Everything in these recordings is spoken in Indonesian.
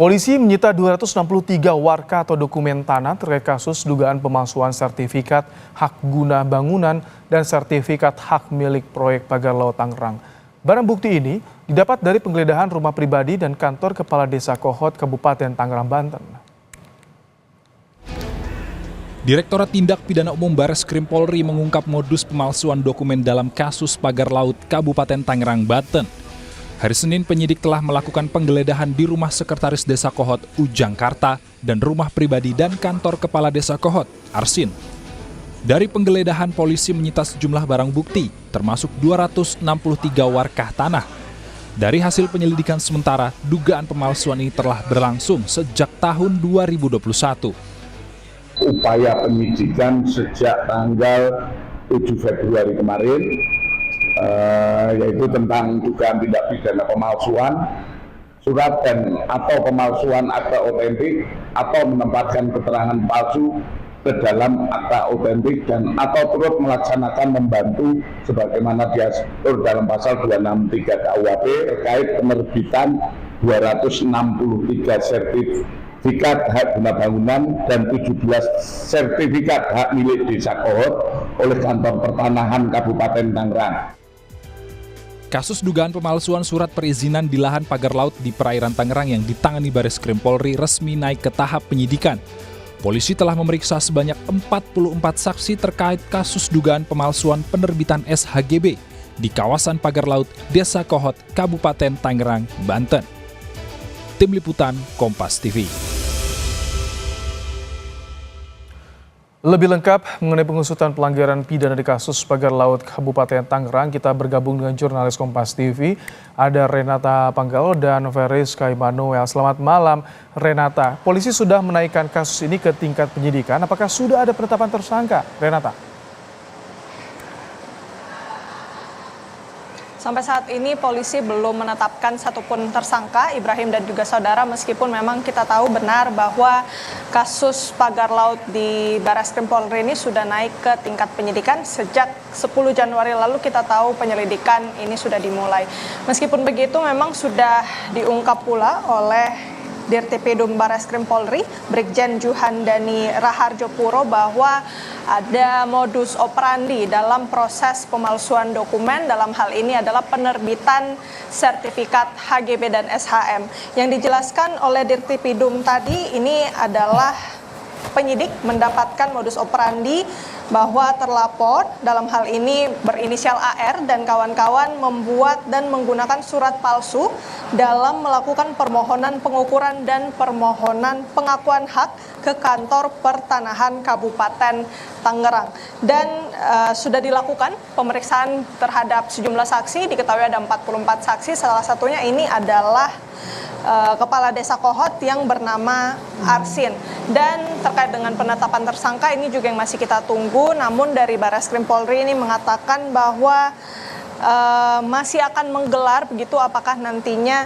Polisi menyita 263 warka atau dokumen tanah terkait kasus dugaan pemalsuan sertifikat hak guna bangunan dan sertifikat hak milik proyek Pagar Laut Tangerang. Barang bukti ini didapat dari penggeledahan rumah pribadi dan kantor Kepala Desa Kohot, Kabupaten Tangerang, Banten. Direktorat Tindak Pidana Umum Bareskrim Polri mengungkap modus pemalsuan dokumen dalam kasus Pagar Laut Kabupaten Tangerang, Banten. Hari Senin, penyidik telah melakukan penggeledahan di rumah Sekretaris Desa Kohot, Ujang Karta, dan rumah pribadi dan kantor Kepala Desa Kohot, Arsin. Dari penggeledahan, polisi menyita sejumlah barang bukti, termasuk 263 warkah tanah. Dari hasil penyelidikan sementara, dugaan pemalsuan ini telah berlangsung sejak tahun 2021. Upaya penyidikan sejak tanggal 7 Februari kemarin, yaitu tentang dugaan tindak pidana pemalsuan surat dan atau pemalsuan akta otentik atau menempatkan keterangan palsu ke dalam akta otentik dan atau turut melaksanakan membantu sebagaimana diatur dalam pasal 263 KUHP terkait penerbitan 263 sertifikat hak guna bangunan dan 17 sertifikat hak milik Desa Kohot oleh Kantor Pertanahan Kabupaten Tangerang. Kasus dugaan pemalsuan surat perizinan di lahan pagar laut di perairan Tangerang yang ditangani Bareskrim Polri resmi naik ke tahap penyidikan. Polisi telah memeriksa sebanyak 44 saksi terkait kasus dugaan pemalsuan penerbitan SHGB di kawasan pagar laut Desa Kohot, Kabupaten Tangerang, Banten. Tim Liputan Kompas TV. Lebih lengkap mengenai pengusutan pelanggaran pidana di kasus Pagar Laut Kabupaten Tangerang, kita bergabung dengan jurnalis Kompas TV, ada Renata Panggalo dan Feris Kaimanuel. Selamat malam, Renata. Polisi sudah menaikkan kasus ini ke tingkat penyidikan. Apakah sudah ada penetapan tersangka, Renata? Sampai saat ini polisi belum menetapkan satupun tersangka, Ibrahim dan juga saudara, meskipun memang kita tahu benar bahwa kasus pagar laut di Bareskrim Polri ini sudah naik ke tingkat penyidikan sejak 10 Januari lalu. Kita tahu penyelidikan ini sudah dimulai. Meskipun begitu memang sudah diungkap pula oleh Dirtipidum Bareskrim Polri, Brigjen Juhandani Raharjo Puro, bahwa ada modus operandi dalam proses pemalsuan dokumen. Dalam hal ini adalah penerbitan sertifikat HGB dan SHM. Yang dijelaskan oleh Dirtipidum tadi, ini adalah penyidik mendapatkan modus operandi bahwa terlapor dalam hal ini berinisial AR dan kawan-kawan membuat dan menggunakan surat palsu dalam melakukan permohonan pengukuran dan permohonan pengakuan hak ke kantor pertanahan Kabupaten Tangerang. Dan sudah dilakukan pemeriksaan terhadap sejumlah saksi, diketahui ada 44 saksi, salah satunya ini adalah Kepala Desa Kohot yang bernama Arsin. Dan terkait dengan penetapan tersangka ini juga yang masih kita tunggu, namun dari Bareskrim Polri ini mengatakan bahwa masih akan menggelar begitu, apakah nantinya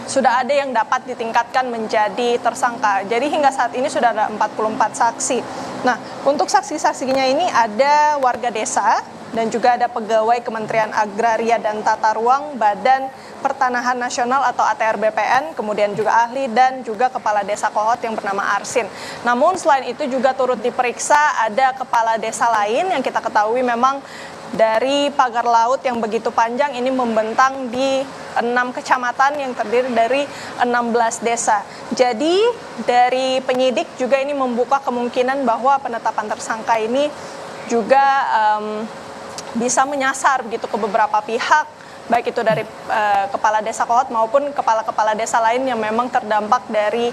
sudah ada yang dapat ditingkatkan menjadi tersangka. Jadi hingga saat ini sudah ada 44 saksi. Nah, untuk saksi-saksinya ini ada warga desa dan juga ada pegawai Kementerian Agraria dan Tata Ruang, Badan Pertanahan Nasional atau ATR BPN, kemudian juga ahli dan juga Kepala Desa Kohot yang bernama Arsin. Namun selain itu juga turut diperiksa ada kepala desa lain yang kita ketahui memang dari pagar laut yang begitu panjang ini membentang di 6 kecamatan yang terdiri dari 16 desa. Jadi dari penyidik juga ini membuka kemungkinan bahwa penetapan tersangka ini juga bisa menyasar begitu ke beberapa pihak, baik itu dari Kepala Desa Kohot maupun kepala-kepala desa lain yang memang terdampak dari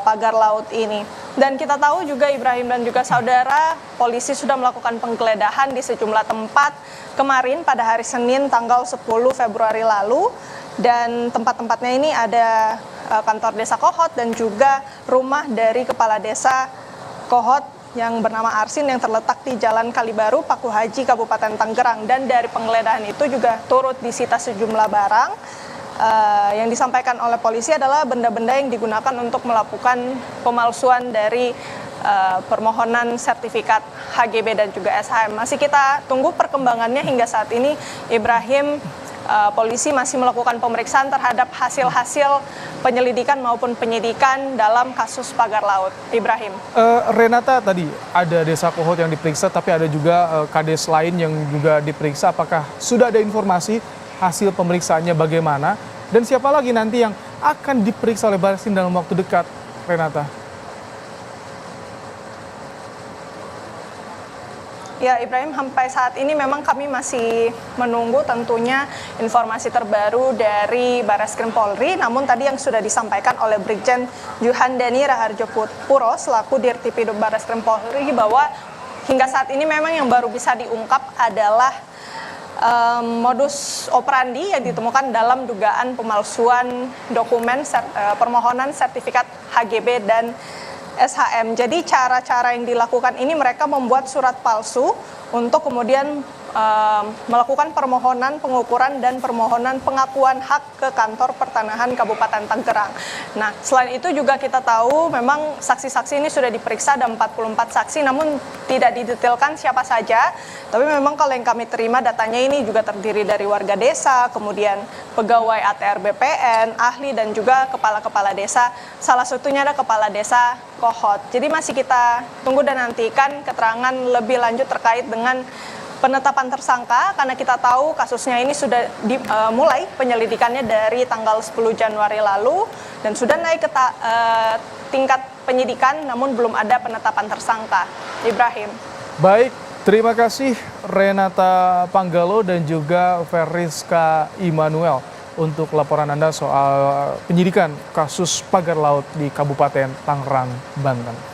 pagar laut ini. Dan kita tahu juga Ibrahim dan juga saudara, polisi sudah melakukan penggeledahan di sejumlah tempat kemarin pada hari Senin tanggal 10 Februari lalu. Dan tempat-tempatnya ini ada kantor Desa Kohot dan juga rumah dari Kepala Desa Kohot yang bernama Arsin yang terletak di Jalan Kalibaru, Paku Haji, Kabupaten Tangerang. Dan dari penggeledahan itu juga turut disita sejumlah barang. Yang disampaikan oleh polisi adalah benda-benda yang digunakan untuk melakukan pemalsuan dari permohonan sertifikat HGB dan juga SHM. Masih kita tunggu perkembangannya hingga saat ini, Ibrahim polisi masih melakukan pemeriksaan terhadap hasil-hasil penyelidikan maupun penyidikan dalam kasus pagar laut. Ibrahim. Renata, tadi ada Desa Kohot yang diperiksa, tapi ada juga kades lain yang juga diperiksa. Apakah sudah ada informasi hasil pemeriksaannya bagaimana? Dan siapa lagi nanti yang akan diperiksa oleh Barreskrim dalam waktu dekat, Renata? Ya Ibrahim, sampai saat ini memang kami masih menunggu tentunya informasi terbaru dari Barreskrim Polri. Namun tadi yang sudah disampaikan oleh Brigjen Juhandani Raharjo Puro selaku Dirtipidum Barreskrim Polri bahwa hingga saat ini memang yang baru bisa diungkap adalah modus operandi yang ditemukan dalam dugaan pemalsuan dokumen permohonan sertifikat HGB dan SHM. Jadi cara-cara yang dilakukan ini mereka membuat surat palsu untuk kemudian melakukan permohonan pengukuran dan permohonan pengakuan hak ke kantor pertanahan Kabupaten Tangerang. Nah, selain itu juga kita tahu memang saksi-saksi ini sudah diperiksa ada 44 saksi namun tidak didetailkan siapa saja. Tapi memang kalau yang kami terima datanya ini juga terdiri dari warga desa, kemudian pegawai ATR BPN, ahli dan juga kepala-kepala desa. Salah satunya ada kepala desa Kohot. Jadi masih kita tunggu dan nantikan keterangan lebih lanjut terkait dengan penetapan tersangka karena kita tahu kasusnya ini sudah dimulai penyelidikannya dari tanggal 10 Januari lalu dan sudah naik ke tingkat penyidikan namun belum ada penetapan tersangka. Ibrahim. Baik, terima kasih Renata Panggalo dan juga Veriska Immanuel untuk laporan Anda soal penyidikan kasus pagar laut di Kabupaten Tangerang, Banten.